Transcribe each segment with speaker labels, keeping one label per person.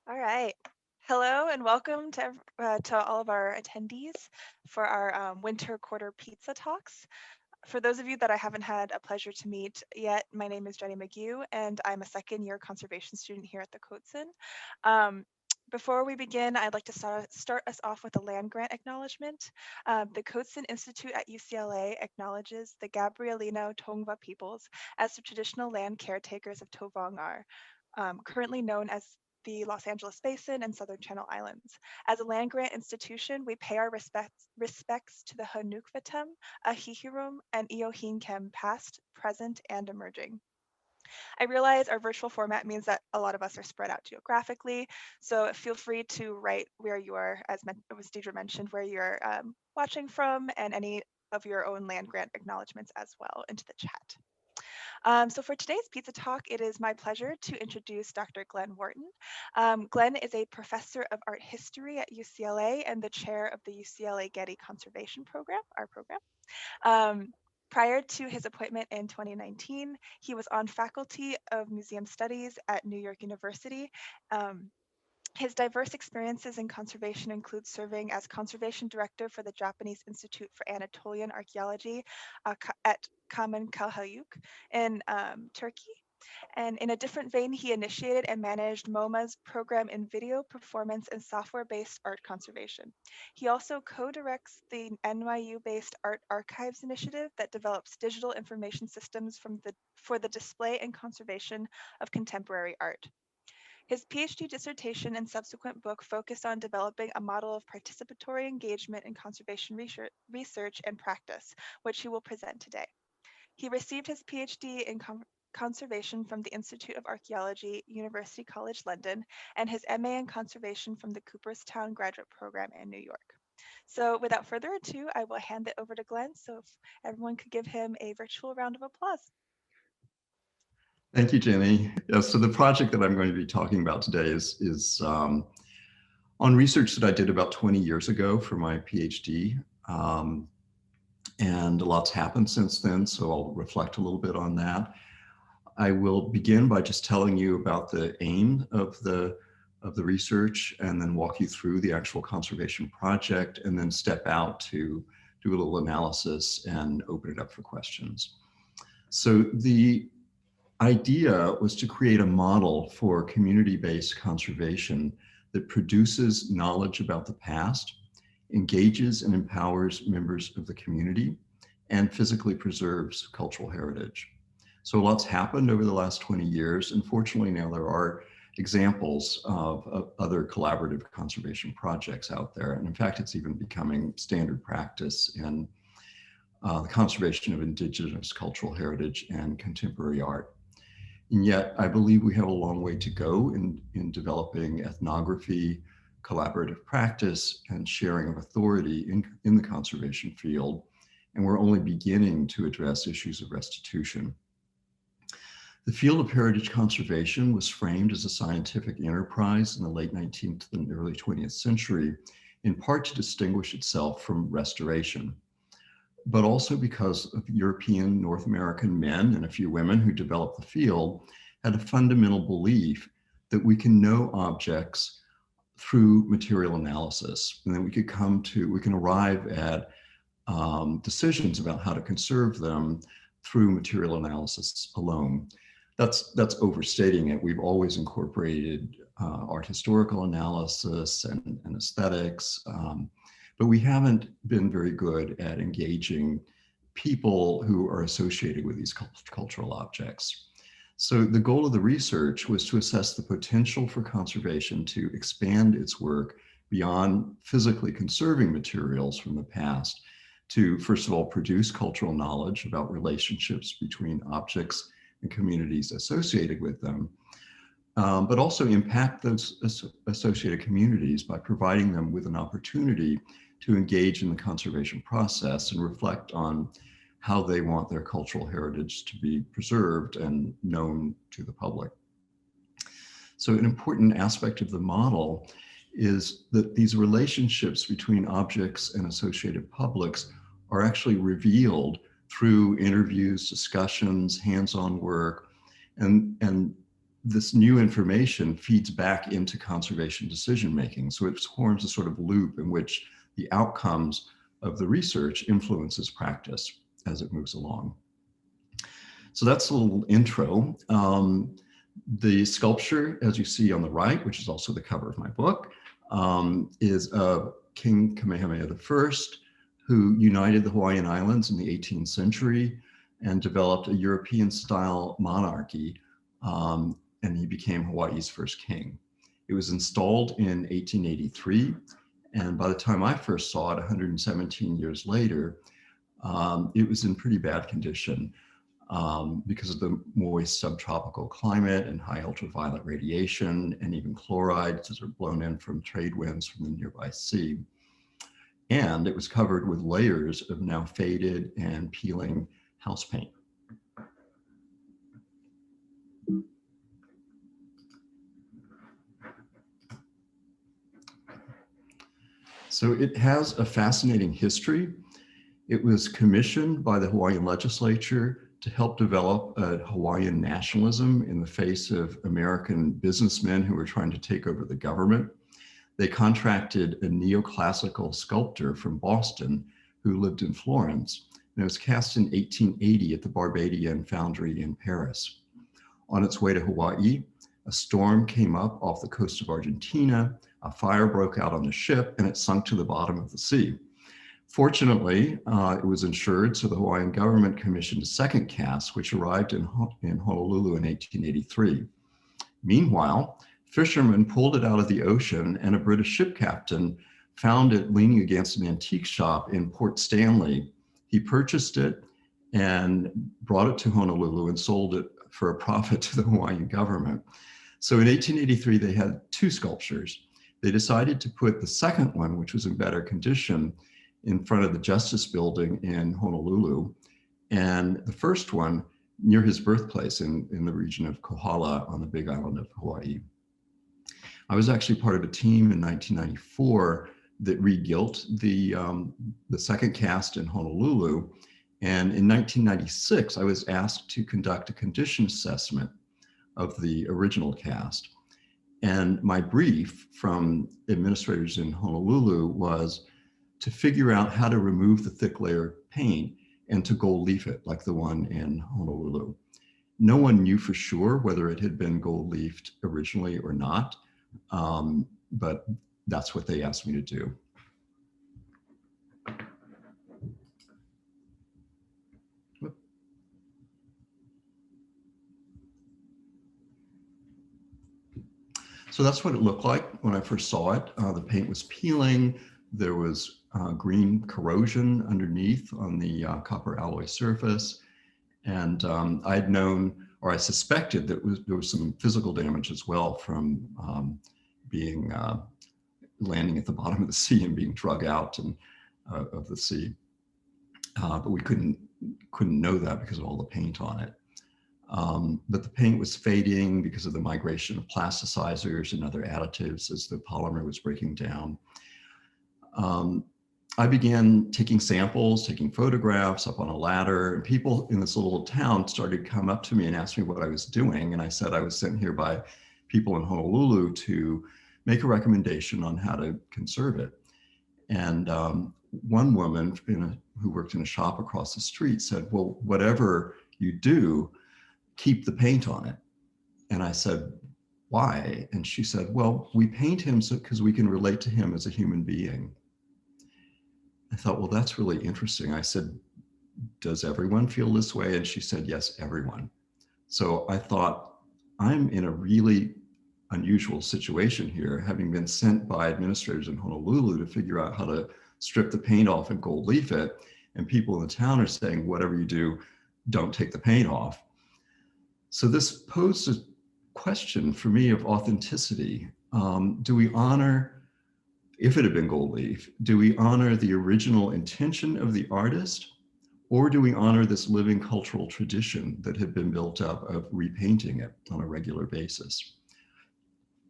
Speaker 1: All right. Hello and welcome to all of our attendees for our winter quarter pizza talks. For those of you that I haven't had a pleasure to meet yet, my name is Jenny McGue and I'm a second year conservation student here at the Coatson. Um, Before we begin, I'd like to start us off with a land grant acknowledgement. The Coatson Institute at UCLA acknowledges the Gabrielino Tongva peoples as the traditional land caretakers of Tovaangar, currently known as the Los Angeles Basin and Southern Channel Islands. As a land grant institution, we pay our respects to the Hanukvatem, Ahihirum, and Eohinkem past, present, and emerging. I realize our virtual format means that a lot of us are spread out geographically, so feel free to write where you are, as Deidre mentioned, where you're watching from, and any of your own land grant acknowledgements as well into the chat. So for today's Pizza Talk, it is my pleasure to introduce Dr. Glenn Wharton. Glenn is a professor of art history at UCLA and the chair of the UCLA Getty Conservation Program, our program. Um, Prior to his appointment in 2019, he was on faculty of museum studies at New York University. Um, his diverse experiences in conservation include serving as conservation director for the Japanese Institute for Anatolian Archaeology at Kamen Kalhayuk in Turkey. And in a different vein, he initiated and managed MoMA's program in video, performance, and software-based art conservation. He also co-directs the NYU-based Art Archives initiative that develops digital information systems for the display and conservation of contemporary art. His PhD dissertation and subsequent book focused on developing a model of participatory engagement in conservation research and practice, which he will present today. He received his PhD in conservation from the Institute of Archaeology, University College London, and his MA in conservation from the Cooperstown Graduate Program in New York. So without further ado, I will hand it over to Glenn. So if everyone could give him a virtual round of applause.
Speaker 2: Thank you, Jenny. Yeah, so the project that I'm going to be talking about today is on research that I did about 20 years ago for my PhD. And a lot's happened since then, so I'll reflect a little bit on that. I will begin by just telling you about the aim of the research and then walk you through the actual conservation project and then step out to do a little analysis and open it up for questions. So the idea was to create a model for community-based conservation that produces knowledge about the past, engages and empowers members of the community, and physically preserves cultural heritage. So lots happened over the last 20 years. And fortunately now there are examples of other collaborative conservation projects out there. And in fact, it's even becoming standard practice in the conservation of indigenous cultural heritage and contemporary art. And yet, I believe we have a long way to go in developing ethnography, collaborative practice, and sharing of authority in the conservation field. And we're only beginning to address issues of restitution. The field of heritage conservation was framed as a scientific enterprise in the late 19th and early 20th century, in part to distinguish itself from restoration, but also because of European, North American men and a few women who developed the field had a fundamental belief that we can know objects through material analysis, and then we can arrive at decisions about how to conserve them through material analysis alone. That's overstating it. We've always incorporated art historical analysis and aesthetics, but we haven't been very good at engaging people who are associated with these cultural objects. So the goal of the research was to assess the potential for conservation to expand its work beyond physically conserving materials from the past to, first of all, produce cultural knowledge about relationships between objects and communities associated with them, but also impact those associated communities by providing them with an opportunity to engage in the conservation process and reflect on how they want their cultural heritage to be preserved and known to the public. So an important aspect of the model is that these relationships between objects and associated publics are actually revealed through interviews, discussions, hands-on work, and this new information feeds back into conservation decision-making. So it forms a sort of loop in which the outcomes of the research influences practice as it moves along. So that's a little intro. The sculpture, as you see on the right, which is also the cover of my book, is of King Kamehameha I, who united the Hawaiian Islands in the 18th century and developed a European-style monarchy, and he became Hawaii's first king. It was installed in 1883, and by the time I first saw it 117 years later, it was in pretty bad condition because of the moist subtropical climate and high ultraviolet radiation, and even chlorides that are blown in from trade winds from the nearby sea. And it was covered with layers of now faded and peeling house paint. So it has a fascinating history. It was commissioned by the Hawaiian legislature to help develop a Hawaiian nationalism in the face of American businessmen who were trying to take over the government. They contracted a neoclassical sculptor from Boston who lived in Florence, and it was cast in 1880 at the Barbadian Foundry in Paris. On its way to Hawaii, a storm came up off the coast of Argentina, a fire broke out on the ship, and it sunk to the bottom of the sea. Fortunately, it was insured, so the Hawaiian government commissioned a second cast, which arrived in Honolulu in 1883. Meanwhile, fishermen pulled it out of the ocean, and a British ship captain found it leaning against an antique shop in Port Stanley. He purchased it and brought it to Honolulu and sold it for a profit to the Hawaiian government. So in 1883, they had two sculptures. They decided to put the second one, which was in better condition, in front of the Justice Building in Honolulu, and the first one near his birthplace in the region of Kohala on the Big Island of Hawaii. I was actually part of a team in 1994 that re-gilt the second cast in Honolulu. And in 1996, I was asked to conduct a condition assessment of the original cast. And my brief from administrators in Honolulu was to figure out how to remove the thick layer of paint and to gold leaf it like the one in Honolulu. No one knew for sure whether it had been gold leafed originally or not, but that's what they asked me to do. So that's what it looked like when I first saw it. The paint was peeling. There was green corrosion underneath on the copper alloy surface. And I'd known, or I suspected that there was some physical damage as well from being landing at the bottom of the sea and being drug out of the sea. But we couldn't know that because of all the paint on it. But the paint was fading because of the migration of plasticizers and other additives as the polymer was breaking down. I began taking samples, taking photographs up on a ladder, and people in this little town started to come up to me and ask me what I was doing. And I said I was sent here by people in Honolulu to make a recommendation on how to conserve it. And one woman who worked in a shop across the street said, well, whatever you do, keep the paint on it. And I said, why? And she said, well, we paint him because we can relate to him as a human being. I thought, well, that's really interesting. I said, does everyone feel this way? And she said, yes, everyone. So I thought, I'm in a really unusual situation here, having been sent by administrators in Honolulu to figure out how to strip the paint off and gold leaf it. And people in the town are saying, whatever you do, don't take the paint off. So this posed a question for me of authenticity. Do we honor, if it had been gold leaf, do we honor the original intention of the artist, or do we honor this living cultural tradition that had been built up of repainting it on a regular basis?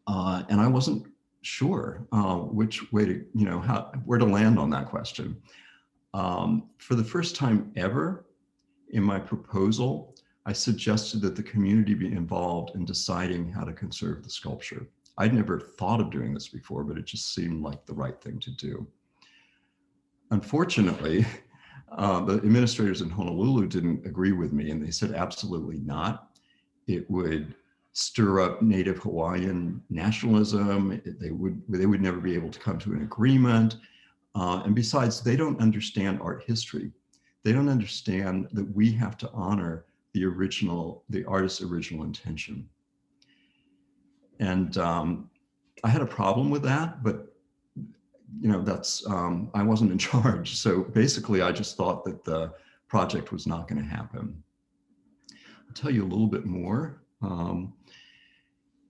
Speaker 2: And I wasn't sure which way to, where to land on that question. For the first time ever in my proposal, I suggested that the community be involved in deciding how to conserve the sculpture. I'd never thought of doing this before, but it just seemed like the right thing to do. Unfortunately, the administrators in Honolulu didn't agree with me, and they said absolutely not. It would stir up Native Hawaiian nationalism. They would never be able to come to an agreement. And besides, they don't understand art history. They don't understand that we have to honor the artist's original intention. And I had a problem with that, but I wasn't in charge. So basically, I just thought that the project was not going to happen. I'll tell you a little bit more.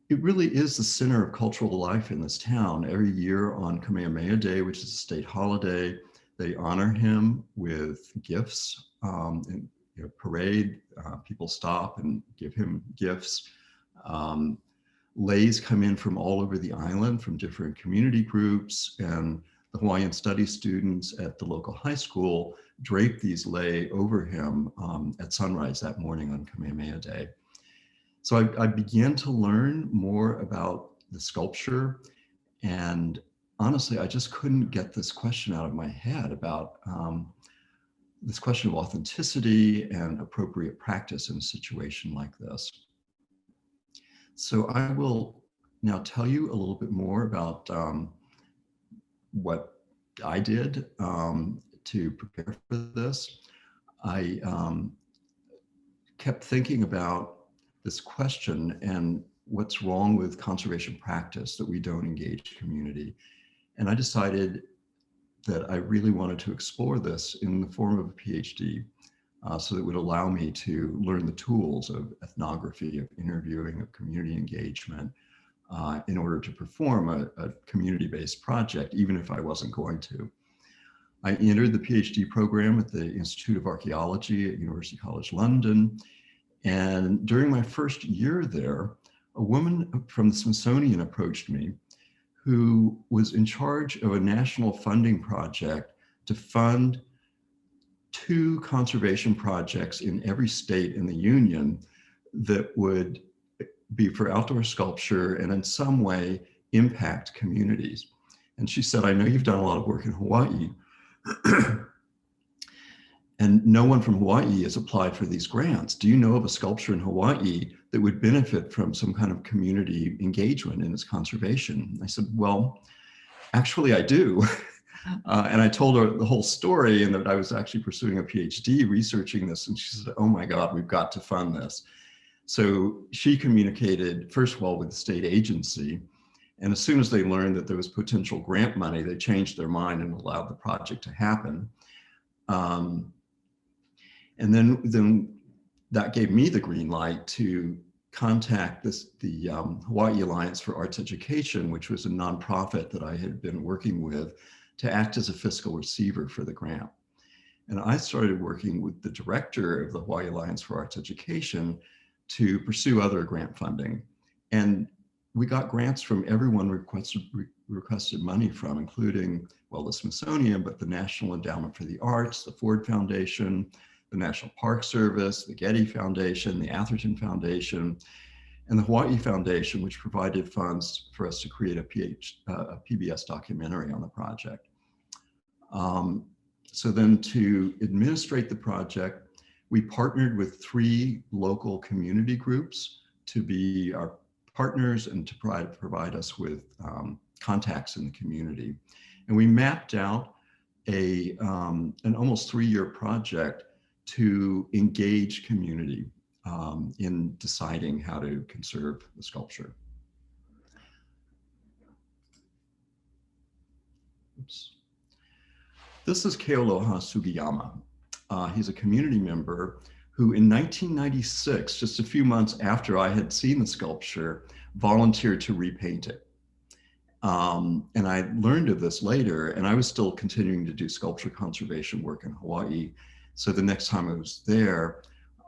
Speaker 2: It really is the center of cultural life in this town. Every year on Kamehameha Day, which is a state holiday, they honor him with gifts and parade. People stop and give him gifts. Leis come in from all over the island, from different community groups, and the Hawaiian Studies students at the local high school drape these lei over him at sunrise that morning on Kamehameha Day. So I began to learn more about the sculpture, and honestly, I just couldn't get this question out of my head about this question of authenticity and appropriate practice in a situation like this. So I will now tell you a little bit more about what I did to prepare for this. I kept thinking about this question and what's wrong with conservation practice that we don't engage community. And I decided that I really wanted to explore this in the form of a PhD. So that would allow me to learn the tools of ethnography, of interviewing, of community engagement, in order to perform a community-based project, even if I wasn't going to. I entered the PhD program at the Institute of Archaeology at University College London. And during my first year there, a woman from the Smithsonian approached me who was in charge of a national funding project to fund 2 conservation projects in every state in the Union that would be for outdoor sculpture and in some way impact communities. And she said, I know you've done a lot of work in Hawaii, and no one from Hawaii has applied for these grants. Do you know of a sculpture in Hawaii that would benefit from some kind of community engagement in its conservation? I said, well, actually I do. And I told her the whole story and that I was actually pursuing a PhD researching this. And she said, oh my God, we've got to fund this. So she communicated, first of all, with the state agency. And as soon as they learned that there was potential grant money, they changed their mind and allowed the project to happen. And then that gave me the green light to contact the Hawaii Alliance for Arts Education, which was a nonprofit that I had been working with, to act as a fiscal receiver for the grant. And I started working with the director of the Hawaii Alliance for Arts Education to pursue other grant funding. And we got grants from everyone requested money from, including, well, the Smithsonian, but the National Endowment for the Arts, the Ford Foundation, the National Park Service, the Getty Foundation, the Atherton Foundation, and the Hawaii Foundation, which provided funds for us to create a PBS documentary on the project. So then to administrate the project, we partnered with 3 local community groups to be our partners and to provide us with contacts in the community. And we mapped out an almost 3-year project to engage community in deciding how to conserve the sculpture. Oops. This is Kealoha Sugiyama. He's a community member who in 1996, just a few months after I had seen the sculpture, volunteered to repaint it. And I learned of this later, and I was still continuing to do sculpture conservation work in Hawaii. So the next time I was there,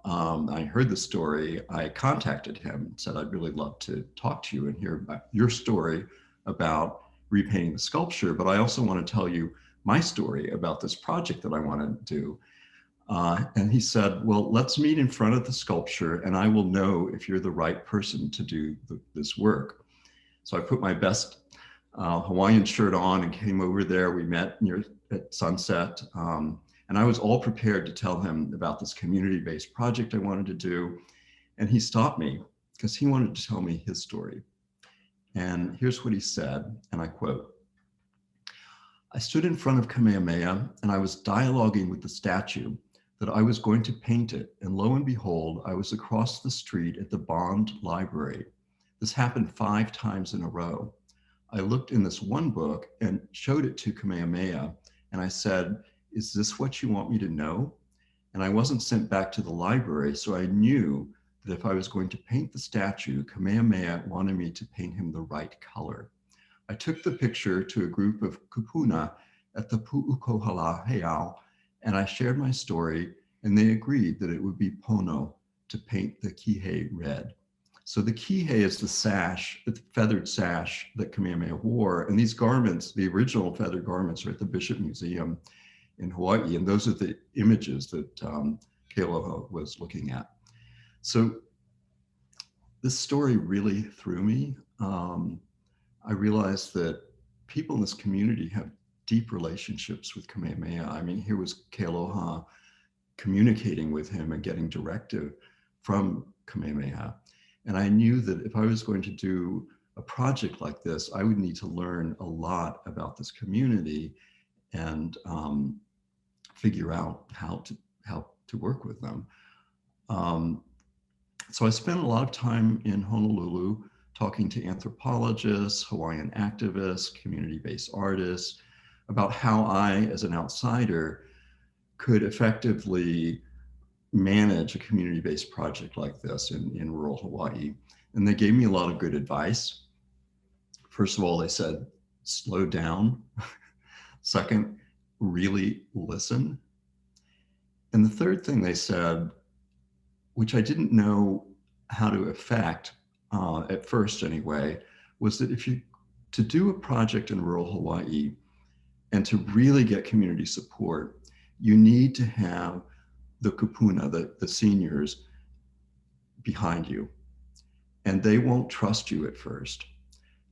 Speaker 2: I heard the story, I contacted him and said, I'd really love to talk to you and hear about your story about repainting the sculpture, but I also want to tell you my story about this project that I want to do. And he said, well, let's meet in front of the sculpture and I will know if you're the right person to do this work. So I put my best Hawaiian shirt on and came over there. We met at sunset. And I was all prepared to tell him about this community-based project I wanted to do. And he stopped me because he wanted to tell me his story. And here's what he said, and I quote, "I stood in front of Kamehameha and I was dialoguing with the statue that I was going to paint it. And lo and behold, I was across the street at the Bond Library. This happened 5 times in a row. I looked in this one book and showed it to Kamehameha. And I said, is this what you want me to know? And I wasn't sent back to the library. So I knew that if I was going to paint the statue, Kamehameha wanted me to paint him the right color. I took the picture to a group of kupuna at the Pu'ukohala Heiau, and I shared my story, and they agreed that it would be pono to paint the kihei red. So the kihei is the sash, the feathered sash that Kamehameha wore, and these garments, the original feathered garments, are at the Bishop Museum in Hawaii, and those are the images that Kealoha was looking at. So this story really threw me. I realized that people in this community have deep relationships with Kamehameha. I mean, here was Kealoha communicating with him and getting directive from Kamehameha. And I knew that if I was going to do a project like this, I would need to learn a lot about this community and figure out how to work with them. So I spent a lot of time in Honolulu talking to anthropologists, Hawaiian activists, community-based artists, about how I, as an outsider, could effectively manage a community-based project like this in rural Hawaii. And they gave me a lot of good advice. First of all, they said, slow down. Second, really listen. And the third thing they said, which I didn't know how to effect at first anyway, was that to do a project in rural Hawaii and to really get community support, you need to have the kupuna, the seniors, behind you. And they won't trust you at first.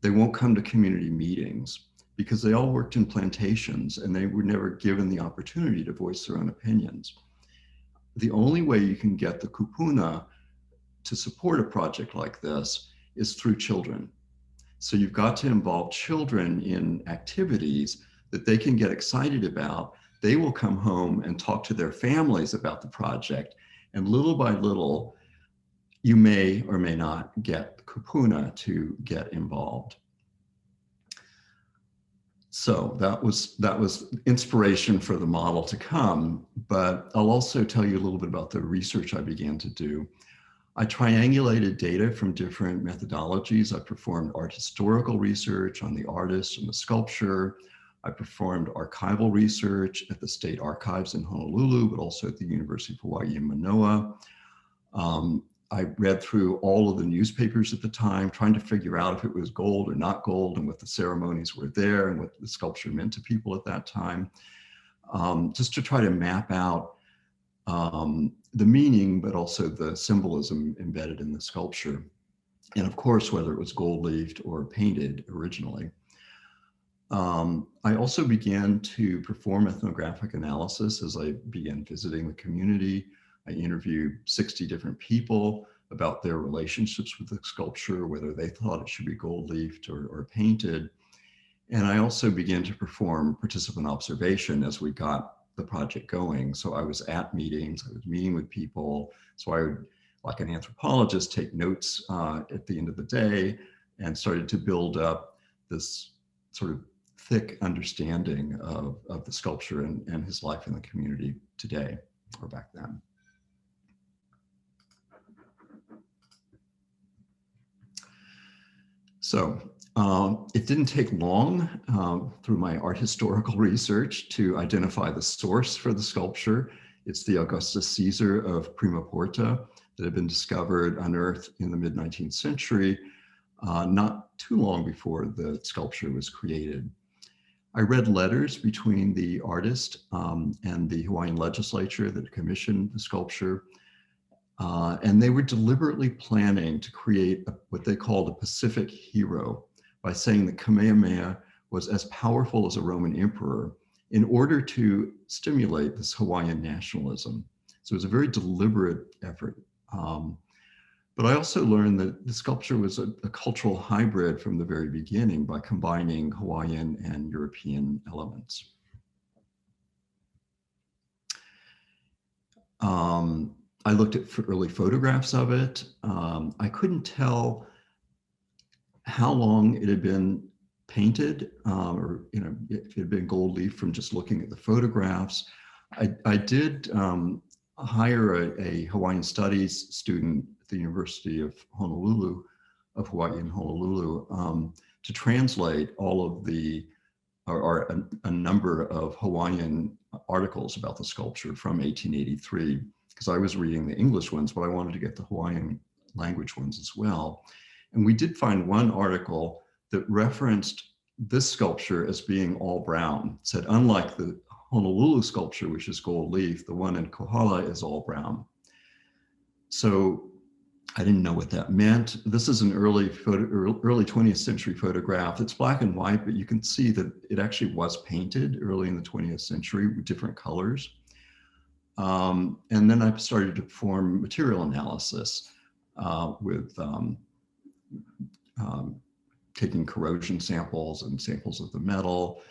Speaker 2: They won't come to community meetings because they all worked in plantations and they were never given the opportunity to voice their own opinions. The only way you can get the kupuna to support a project like this is through children. So you've got to involve children in activities that they can get excited about. They will come home and talk to their families about the project. And little by little, you may or may not get kupuna to get involved. So that was inspiration for the model to come, but I'll also tell you a little bit about the research I began to do. I triangulated data from different methodologies. I performed art historical research on the artist and the sculpture. I performed archival research at the State Archives in Honolulu, but also at the University of Hawaii in Manoa. I read through all of the newspapers at the time, trying to figure out if it was gold or not gold and what the ceremonies were there and what the sculpture meant to people at that time, just to try to map out the meaning, but also the symbolism embedded in the sculpture. And of course, whether it was gold leafed or painted originally. I also began to perform ethnographic analysis as I began visiting the community. I interviewed 60 different people about their relationships with the sculpture, whether they thought it should be gold leafed or painted. And I also began to perform participant observation as we got the project going. So I was at meetings, I was meeting with people. So I would, like an anthropologist, take notes at the end of the day and started to build up this sort of thick understanding of the sculpture and his life in the community today or back then. So it didn't take long through my art historical research to identify the source for the sculpture. It's the Augustus Caesar of Prima Porta that had been discovered, unearthed in the mid-19th century, not too long before the sculpture was created. I read letters between the artist and the Hawaiian legislature that commissioned the sculpture. And they were deliberately planning to create what they called a Pacific hero by saying that Kamehameha was as powerful as a Roman emperor in order to stimulate this Hawaiian nationalism. So it was a very deliberate effort. But I also learned that the sculpture was a cultural hybrid from the very beginning by combining Hawaiian and European elements. I looked at early photographs of it. I couldn't tell how long it had been painted, or if it had been gold leaf from just looking at the photographs. I did hire a Hawaiian studies student at the University of Honolulu, of Hawaii in Honolulu, to translate all of the, or a number of Hawaiian articles about the sculpture from 1883, because I was reading the English ones, but I wanted to get the Hawaiian language ones as well. And we did find one article that referenced this sculpture as being all brown. It said, unlike the Honolulu sculpture, which is gold leaf, the one in Kohala is all brown. So I didn't know what that meant. This is an early 20th century photograph. It's black and white, but you can see that it actually was painted early in the 20th century with different colors. And then I started to perform material analysis with taking corrosion samples and samples of the metal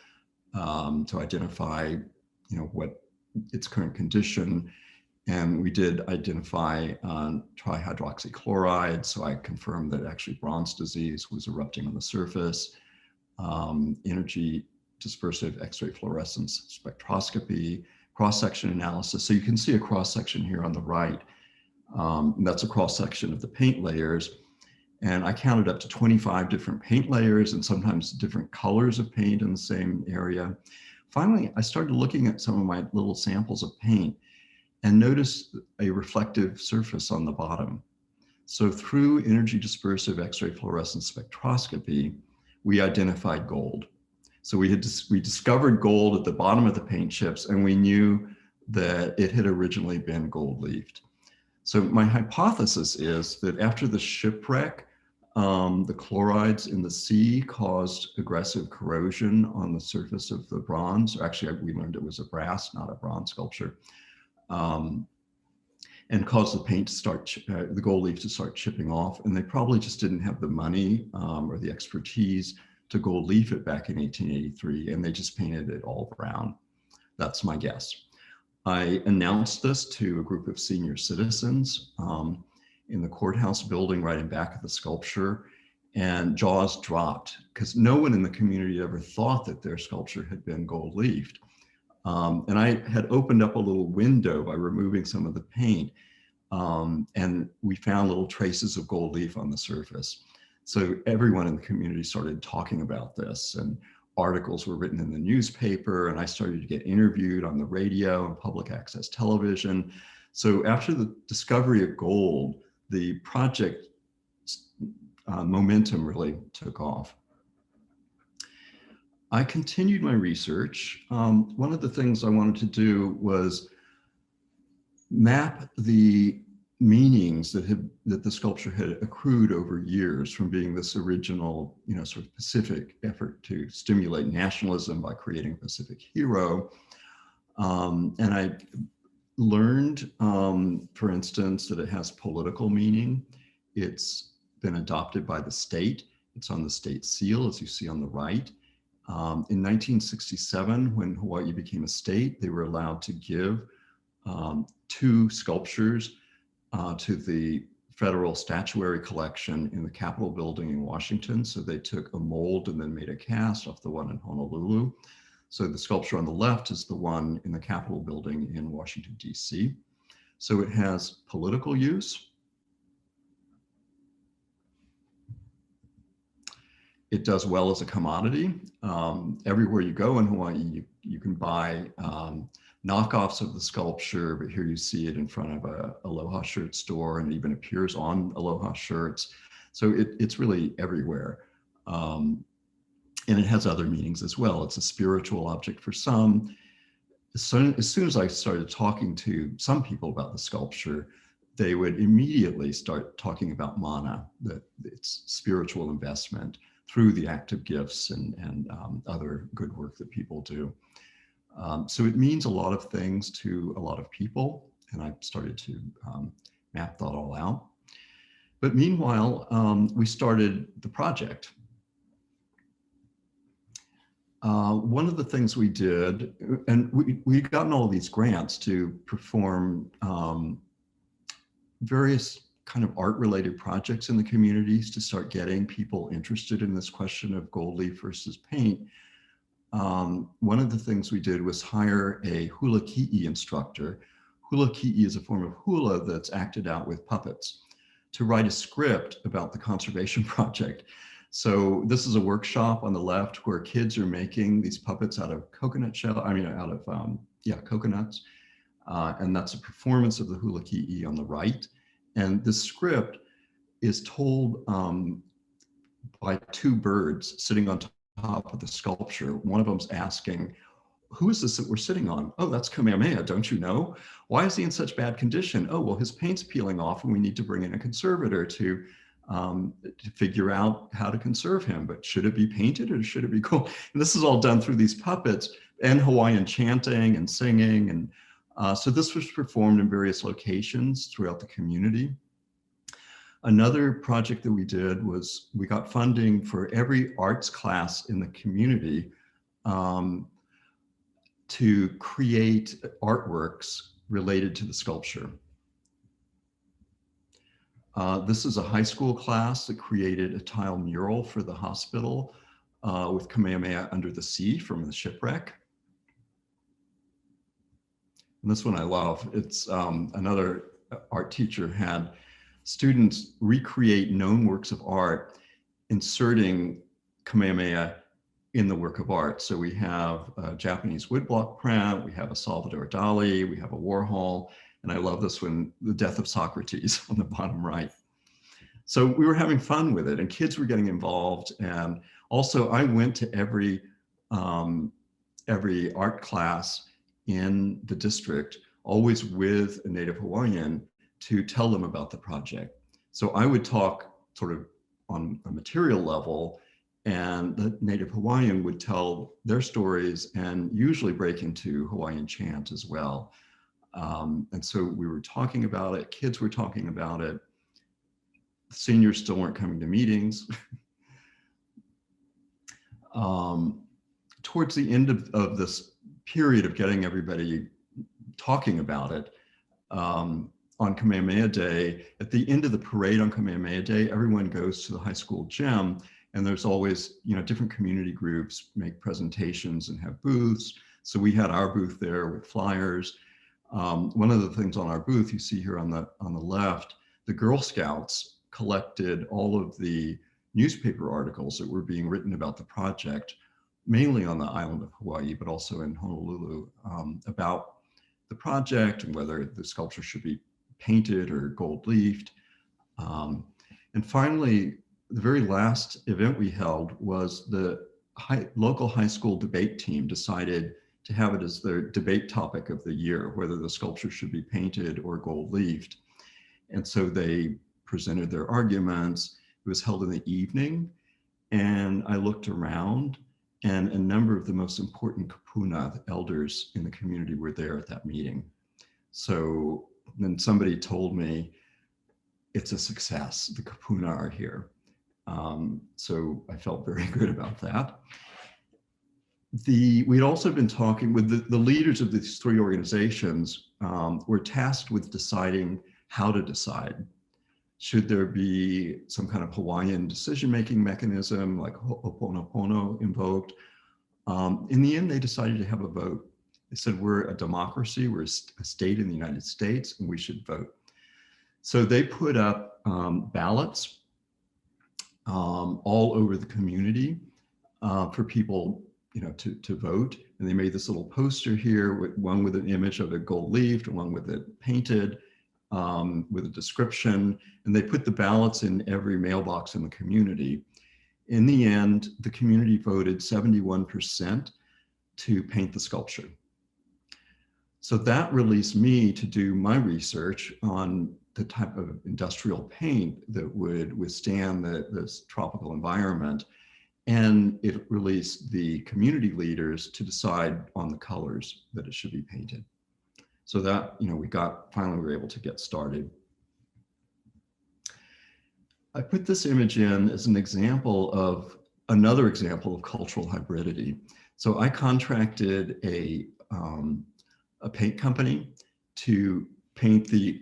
Speaker 2: to identify, what its current condition. And we did identify trihydroxychloride. So I confirmed that actually Bronze disease was erupting on the surface. Energy dispersive X-ray fluorescence spectroscopy, cross-section analysis. So you can see a cross-section here on the right. That's a cross-section of the paint layers. And I counted up to 25 different paint layers and sometimes different colors of paint in the same area. Finally, I started looking at some of my little samples of paint and noticed a reflective surface on the bottom. So through energy dispersive X-ray fluorescence spectroscopy, we identified gold. So we discovered gold at the bottom of the paint chips, and we knew that it had originally been gold leafed. So my hypothesis is that after the shipwreck, the chlorides in the sea caused aggressive corrosion on the surface of the bronze. Actually, we learned it was a brass, not a bronze sculpture, and caused the paint to start, the gold leaf to start chipping off. And they probably just didn't have the money or the expertise to gold leaf it back in 1883, and they just painted it all brown. That's my guess. I announced this to a group of senior citizens in the courthouse building right in back of the sculpture, and jaws dropped because no one in the community ever thought that their sculpture had been gold leafed. And I had opened up a little window by removing some of the paint, and we found little traces of gold leaf on the surface. So everyone in the community started talking about this, and articles were written in the newspaper, and I started to get interviewed on the radio and public access television. So after the discovery of gold, the project momentum really took off. I continued my research. One of the things I wanted to do was map the meanings that the sculpture had accrued over years from being this original, sort of Pacific effort to stimulate nationalism by creating a Pacific hero. And I learned, for instance, that it has political meaning. It's been adopted by the state. It's on the state seal, as you see on the right. In 1967, when Hawaii became a state, they were allowed to give 2 sculptures to the federal statuary collection in the Capitol building in Washington. So they took a mold and then made a cast off the one in Honolulu. So the sculpture on the left is the one in the Capitol building in Washington, DC. So it has political use. It does well as a commodity. Everywhere you go in Hawaii, you can buy knockoffs of the sculpture, but here you see it in front of a Aloha shirt store, and it even appears on Aloha shirts. So it's really everywhere. And it has other meanings as well. It's a spiritual object for some. As soon as I started talking to some people about the sculpture, they would immediately start talking about mana, that it's spiritual investment through the active gifts and other good work that people do. So it means a lot of things to a lot of people, and I started to map that all out. But meanwhile, we started the project. One of the things we did, and we'd gotten all these grants to perform various kind of art-related projects in the communities to start getting people interested in this question of gold leaf versus paint. One of the things we did was hire a hula ki'i instructor. Hula ki'i is a form of hula that's acted out with puppets to write a script about the conservation project. So this is a workshop on the left where kids are making these puppets out of coconut shell, out of, coconuts. And that's a performance of the hula ki'i on the right. And the script is told by two birds sitting on top of the sculpture. One of them's asking, who is this that we're sitting on? Oh, that's Kamehameha, don't you know? Why is he in such bad condition? Oh, well, his paint's peeling off and we need to bring in a conservator to figure out how to conserve him. But should it be painted or should it be cool? And this is all done through these puppets and Hawaiian chanting and singing. And so this was performed in various locations throughout the community. Another project that we did was we got funding for every arts class in the community to create artworks related to the sculpture. This is a high school class that created a tile mural for the hospital with Kamehameha under the sea from the shipwreck. And this one I love. It's another art teacher had students recreate known works of art, inserting Kamehameha in the work of art. So we have a Japanese woodblock print, we have a Salvador Dali, we have a Warhol, and I love this one, The Death of Socrates on the bottom right. So we were having fun with it and kids were getting involved. And also I went to every art class in the district, always with a Native Hawaiian to tell them about the project. So I would talk sort of on a material level and the Native Hawaiian would tell their stories and usually break into Hawaiian chant as well. And so we were talking about it, kids were talking about it, seniors still weren't coming to meetings. Towards the end of this period of getting everybody talking about it, on Kamehameha Day, at the end of the parade on Kamehameha Day, everyone goes to the high school gym and there's always, different community groups make presentations and have booths. So we had our booth there with flyers. One of the things on our booth you see here on the left, the Girl Scouts collected all of the newspaper articles that were being written about the project, mainly on the island of Hawaii, but also in Honolulu, about the project and whether the sculpture should be painted or gold leafed. And finally, the very last event we held was the local high school debate team decided to have it as their debate topic of the year, whether the sculpture should be painted or gold leafed. And so they presented their arguments. It was held in the evening. And I looked around and a number of the most important kupuna, the elders in the community, were there at that meeting. So then somebody told me, it's a success, the kupuna are here. So I felt very good about that. We'd also been talking with the leaders of these three organizations, were tasked with deciding how to decide. Should there be some kind of Hawaiian decision-making mechanism like Ho'oponopono invoked? In the end, they decided to have a vote. They said, we're a democracy, we're a state in the United States, and we should vote. So they put up ballots all over the community for people to vote. And they made this little poster here, one with an image of it gold leafed, one with it painted, with a description. And they put the ballots in every mailbox in the community. In the end, the community voted 71% to paint the sculpture. So that released me to do my research on the type of industrial paint that would withstand this tropical environment. And it released the community leaders to decide on the colors that it should be painted. So that, finally we were able to get started. I put this image in as an example of another example of cultural hybridity. So I contracted a paint company to paint the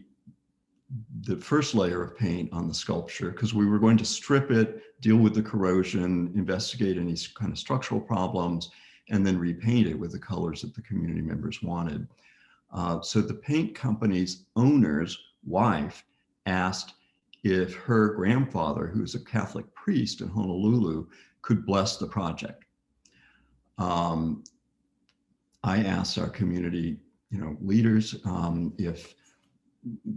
Speaker 2: first layer of paint on the sculpture, because we were going to strip it, deal with the corrosion, investigate any kind of structural problems, and then repaint it with the colors that the community members wanted. So the paint company's owner's wife asked if her grandfather, who's a Catholic priest in Honolulu, could bless the project. I asked our community, leaders if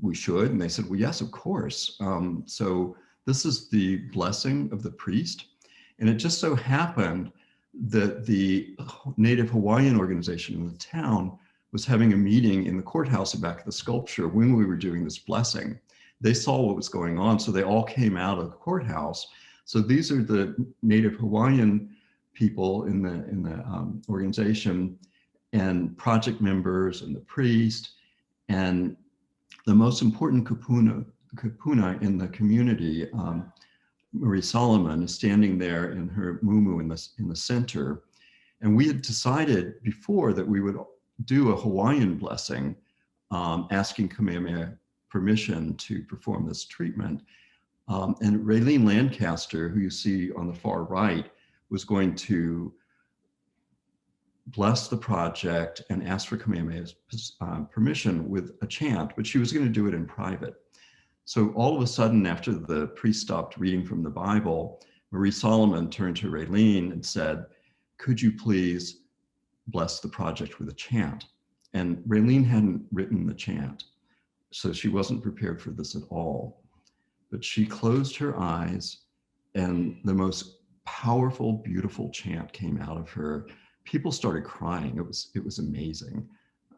Speaker 2: we should, and they said, well, yes, of course. So this is the blessing of the priest. And it just so happened that the Native Hawaiian organization in the town was having a meeting in the courthouse back of the sculpture when we were doing this blessing. They saw what was going on, so they all came out of the courthouse. So these are the Native Hawaiian people in the organization, and project members, and the priest, and the most important kupuna in the community, Marie Solomon, is standing there in her muumuu in the center. And we had decided before that we would do a Hawaiian blessing, asking Kamehameha permission to perform this treatment. And Raylene Lancaster, who you see on the far right, was going to bless the project and ask for Kamehameha's permission with a chant, but she was going to do it in private. So all of a sudden, after the priest stopped reading from the Bible, Marie Solomon turned to Raylene and said, could you please bless the project with a chant? And Raylene hadn't written the chant, so she wasn't prepared for this at all. But she closed her eyes, and the most powerful, beautiful chant came out of her. People started crying. It was amazing.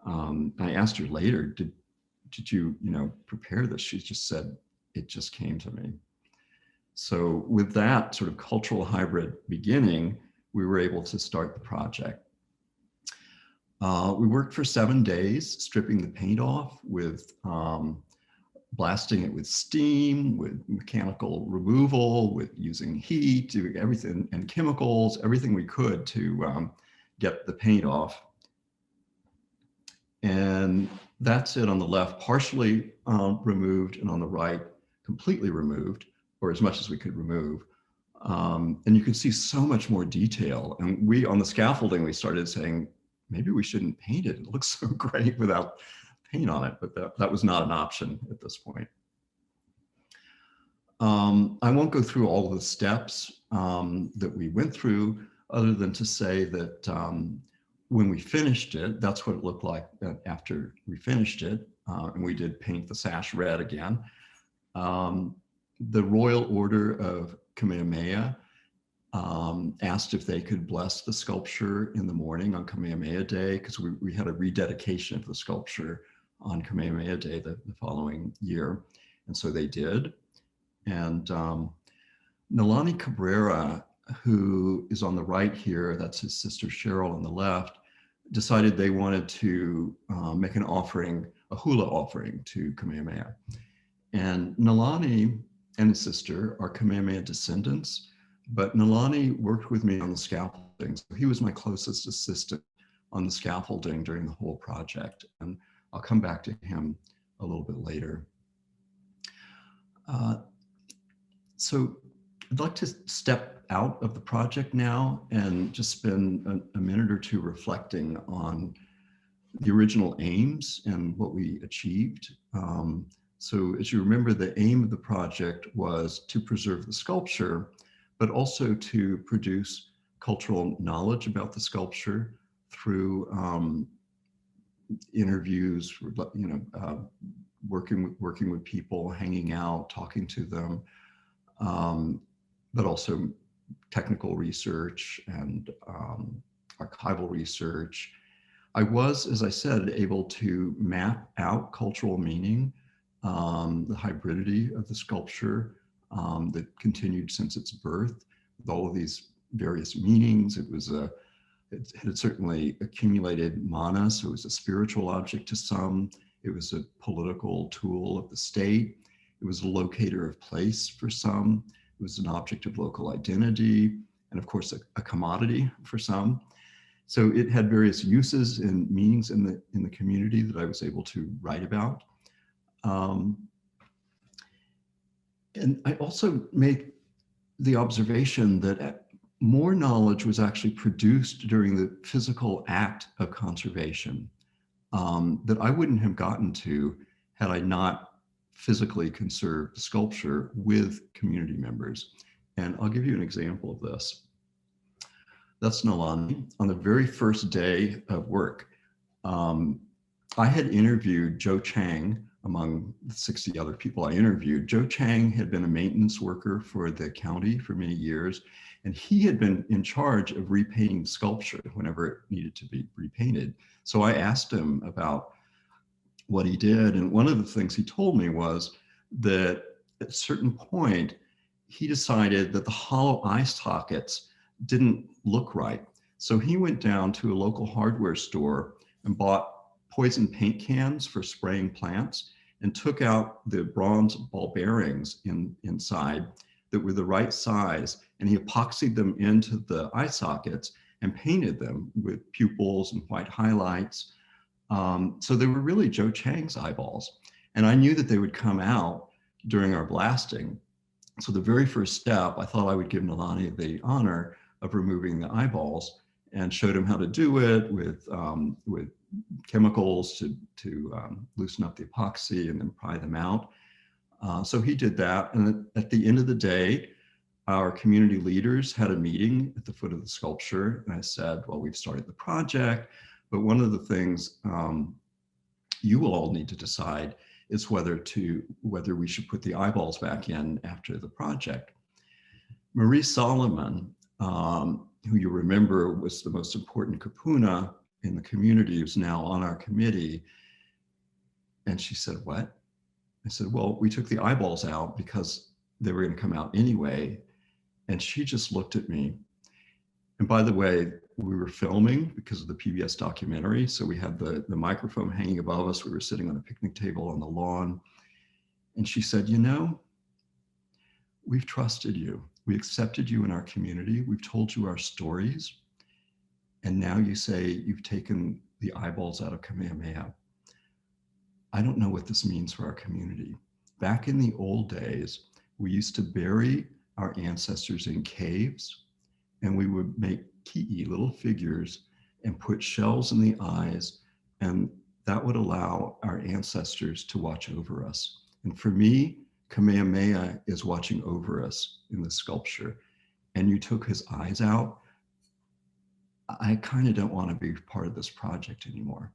Speaker 2: I asked her later, did you prepare this? She just said, it just came to me. So with that sort of cultural hybrid beginning, we were able to start the project. We worked for 7 days, stripping the paint off with blasting it with steam, with mechanical removal, with using heat, doing everything, and chemicals, everything we could to get the paint off. And that's it on the left, partially removed, and on the right, completely removed, or as much as we could remove. And you can see so much more detail. And we, on the scaffolding, we started saying, maybe we shouldn't paint it. It looks so great without paint on it, but that was not an option at this point. I won't go through all of the steps that we went through, other than to say that when we finished it, that's what it looked like after we finished it. And we did paint the sash red again. The Royal Order of Kamehameha asked if they could bless the sculpture in the morning on Kamehameha Day, because we had a rededication of the sculpture on Kamehameha Day the following year. And so they did. And Nalani Cabrera, who is on the right here, that's his sister Cheryl on the left, decided they wanted to make an offering, a hula offering to Kamehameha. And Nalani and his sister are Kamehameha descendants, but Nalani worked with me on the scaffolding. So he was my closest assistant on the scaffolding during the whole project. And I'll come back to him a little bit later. So I'd like to step out of the project now and just spend a minute or two reflecting on the original aims and what we achieved. So as you remember, the aim of the project was to preserve the sculpture, but also to produce cultural knowledge about the sculpture through interviews, working with people, hanging out, talking to them, but also technical research and archival research. I was, as I said, able to map out cultural meaning, the hybridity of the sculpture that continued since its birth, with all of these various meanings. It had certainly accumulated mana, so it was a spiritual object to some. It was a political tool of the state. It was a locator of place for some. It was an object of local identity, and of course, a commodity for some. So it had various uses and meanings in the community that I was able to write about. And I also made the observation that more knowledge was actually produced during the physical act of conservation that I wouldn't have gotten to had I not physically conserved the sculpture with community members. And I'll give you an example of this. That's Nalani. On the very first day of work, I had interviewed Joe Chang. Among the 60 other people I interviewed, Joe Chang had been a maintenance worker for the county for many years, and he had been in charge of repainting sculpture whenever it needed to be repainted. So I asked him about what he did, and one of the things he told me was that at a certain point, he decided that the hollow eye sockets didn't look right. So he went down to a local hardware store and bought poison paint cans for spraying plants and took out the bronze ball bearings inside that were the right size, and he epoxied them into the eye sockets and painted them with pupils and white highlights. So they were really Joe Chang's eyeballs. And I knew that they would come out during our blasting. So the very first step, I thought I would give Nalani the honor of removing the eyeballs, and showed him how to do it with chemicals to loosen up the epoxy and then pry them out. So he did that. And at the end of the day, our community leaders had a meeting at the foot of the sculpture. And I said, well, we've started the project, but one of the things you will all need to decide is whether we should put the eyeballs back in after the project. Marie Solomon, who you remember was the most important kupuna in the community, who's now on our committee. And she said, what? I said, well, we took the eyeballs out because they were going to come out anyway. And she just looked at me. And by the way, we were filming because of the PBS documentary. So we had the microphone hanging above us. We were sitting on a picnic table on the lawn. And she said, you know, we've trusted you. We accepted you in our community. We've told you our stories. And now you say you've taken the eyeballs out of Kamehameha. I don't know what this means for our community. Back in the old days, we used to bury our ancestors in caves, and we would make ki'i, little figures, and put shells in the eyes, and that would allow our ancestors to watch over us. And for me, Kamehameha is watching over us in the sculpture, and you took his eyes out. I kind of don't want to be part of this project anymore.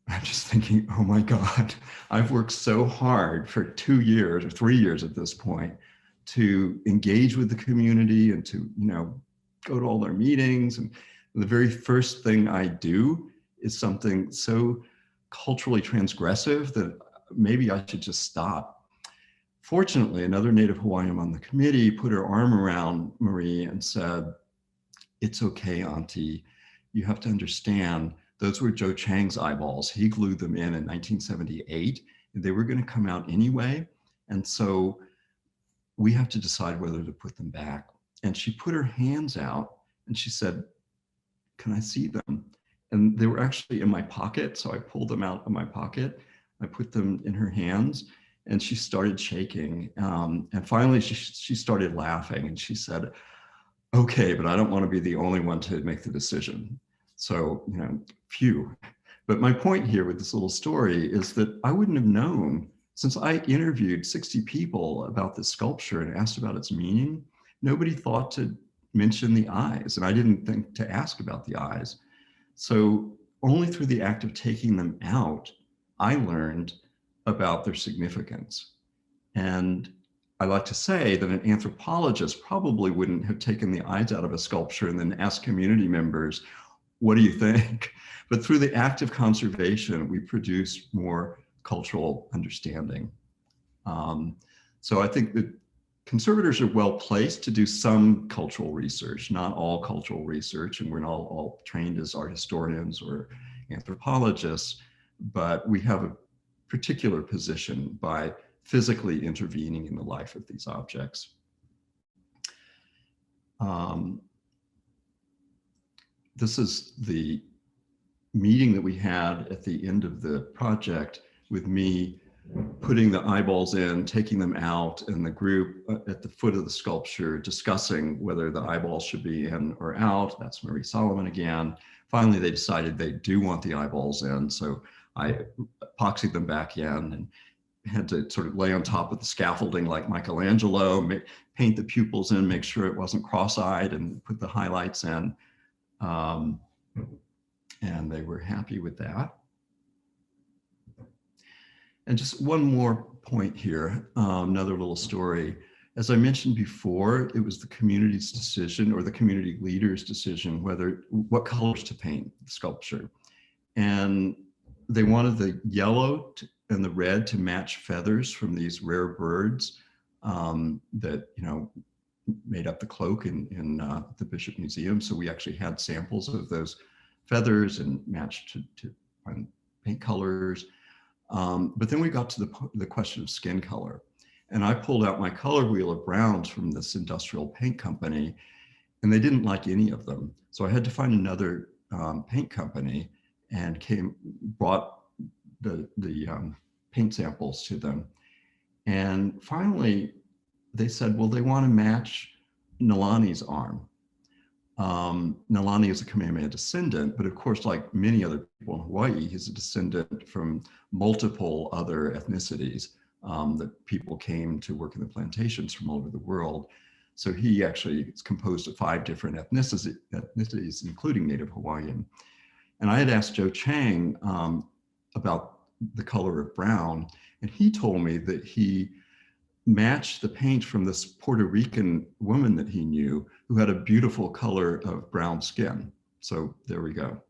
Speaker 2: I'm just thinking, oh my God, I've worked so hard for 2 years or 3 years at this point to engage with the community and to, go to all their meetings. And the very first thing I do is something so culturally transgressive that maybe I should just stop. Fortunately, another Native Hawaiian on the committee put her arm around Marie and said, it's okay, Auntie. You have to understand, those were Joe Chang's eyeballs. He glued them in 1978, and they were going to come out anyway. And so we have to decide whether to put them back. And she put her hands out and she said, can I see them? And they were actually in my pocket. So I pulled them out of my pocket. I put them in her hands and she started shaking. And finally she started laughing and she said, okay, but I don't want to be the only one to make the decision. So, phew. But my point here with this little story is that I wouldn't have known, since I interviewed 60 people about this sculpture and asked about its meaning, nobody thought to mention the eyes, and I didn't think to ask about the eyes. So only through the act of taking them out, I learned about their significance. And I like to say that an anthropologist probably wouldn't have taken the eyes out of a sculpture and then asked community members, what do you think? But through the act of conservation, we produce more cultural understanding. So I think that conservators are well placed to do some cultural research, not all cultural research, and we're not all trained as art historians or anthropologists, but we have a particular position by physically intervening in the life of these objects. This is the meeting that we had at the end of the project with me putting the eyeballs in, taking them out, and the group at the foot of the sculpture discussing whether the eyeballs should be in or out. That's Marie Solomon again. Finally, they decided they do want the eyeballs in, so I epoxied them back in and had to sort of lay on top of the scaffolding like Michelangelo, paint the pupils in, make sure it wasn't cross-eyed, and put the highlights in. And they were happy with that. And just one more point here, another little story. As I mentioned before, it was the community's decision, or the community leader's decision, what colors to paint the sculpture. And they wanted the yellow and the red to match feathers from these rare birds that, you know, made up the cloak in the Bishop Museum. So we actually had samples of those feathers and matched to paint colors. But then we got to the question of skin color. And I pulled out my color wheel of browns from this industrial paint company, and they didn't like any of them. So I had to find another paint company and brought the paint samples to them. And finally, they said, well, they want to match Nalani's arm. Nalani is a Kamehameha descendant, but of course, like many other people in Hawaii, he's a descendant from multiple other ethnicities that people came to work in the plantations from all over the world. So he actually is composed of 5 different ethnicities, including Native Hawaiian. And I had asked Joe Chang about the color of brown, and he told me that he matched the paint from this Puerto Rican woman that he knew who had a beautiful color of brown skin. So there we go.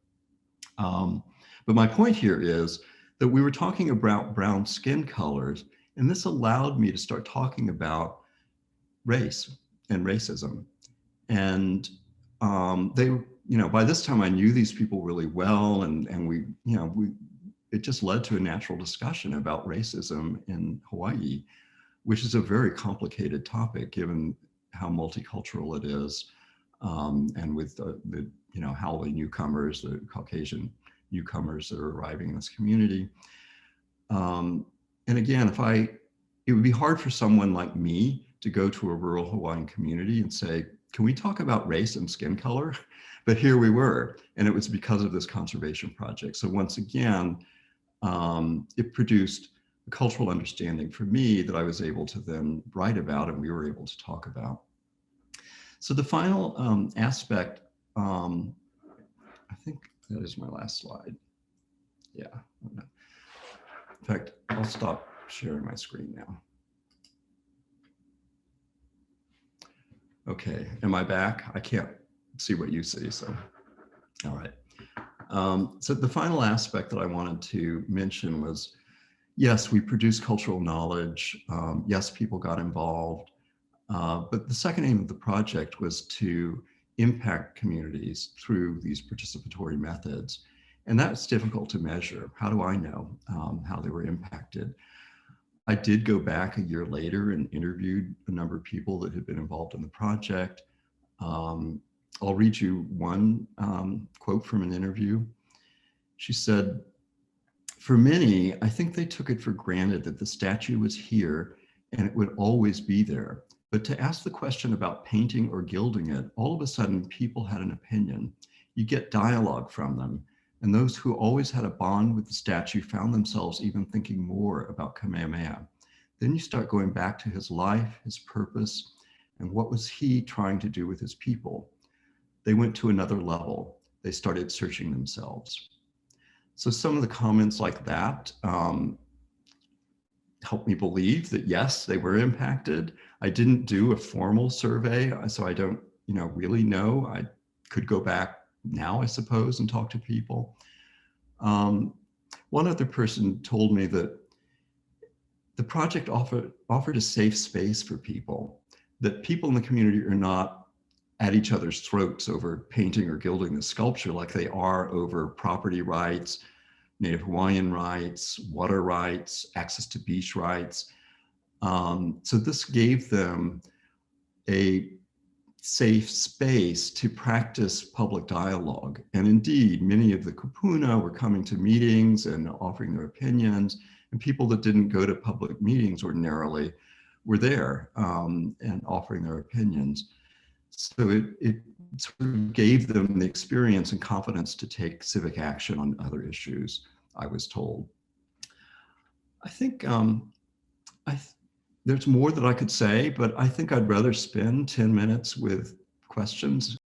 Speaker 2: But my point here is that we were talking about brown skin colors, and this allowed me to start talking about race and racism. And they, you know, by this time I knew these people really well, and we, you know, it just led to a natural discussion about racism in Hawaii, which is a very complicated topic given how multicultural it is, and with the you know, how the newcomers, the Caucasian newcomers that are arriving in this community. And again, it would be hard for someone like me to go to a rural Hawaiian community and say, can we talk about race and skin color? But here we were, and it was because of this conservation project. So once again, it produced a cultural understanding for me that I was able to then write about and we were able to talk about. So the final aspect, I think that is my last slide. Yeah. In fact, I'll stop sharing my screen now. Okay, am I back? I can't see what you see, so, all right. So the final aspect that I wanted to mention was, yes, we produced cultural knowledge. Yes, people got involved. But the second aim of the project was to impact communities through these participatory methods. And that's difficult to measure. How do I know how they were impacted? I did go back a year later and interviewed a number of people that had been involved in the project. I'll read you one quote from an interview. She said, "For many, I think they took it for granted that the statue was here and it would always be there. But to ask the question about painting or gilding it, all of a sudden people had an opinion. You get dialogue from them. And those who always had a bond with the statue found themselves even thinking more about Kamehameha. Then you start going back to his life, his purpose, and what was he trying to do with his people? They went to another level. They started searching themselves." So some of the comments like that helped me believe that yes, they were impacted. I didn't do a formal survey, so I don't, really know. I could go back now, I suppose, and talk to people. One other person told me that the project offered a safe space for people, that people in the community are not at each other's throats over painting or gilding the sculpture like they are over property rights, Native Hawaiian rights, water rights, access to beach rights. So this gave them a safe space to practice public dialogue. And indeed, many of the kupuna were coming to meetings and offering their opinions, and people that didn't go to public meetings ordinarily were there and offering their opinions. So it sort of gave them the experience and confidence to take civic action on other issues, I was told. I think there's more that I could say, but I think I'd rather spend 10 minutes with questions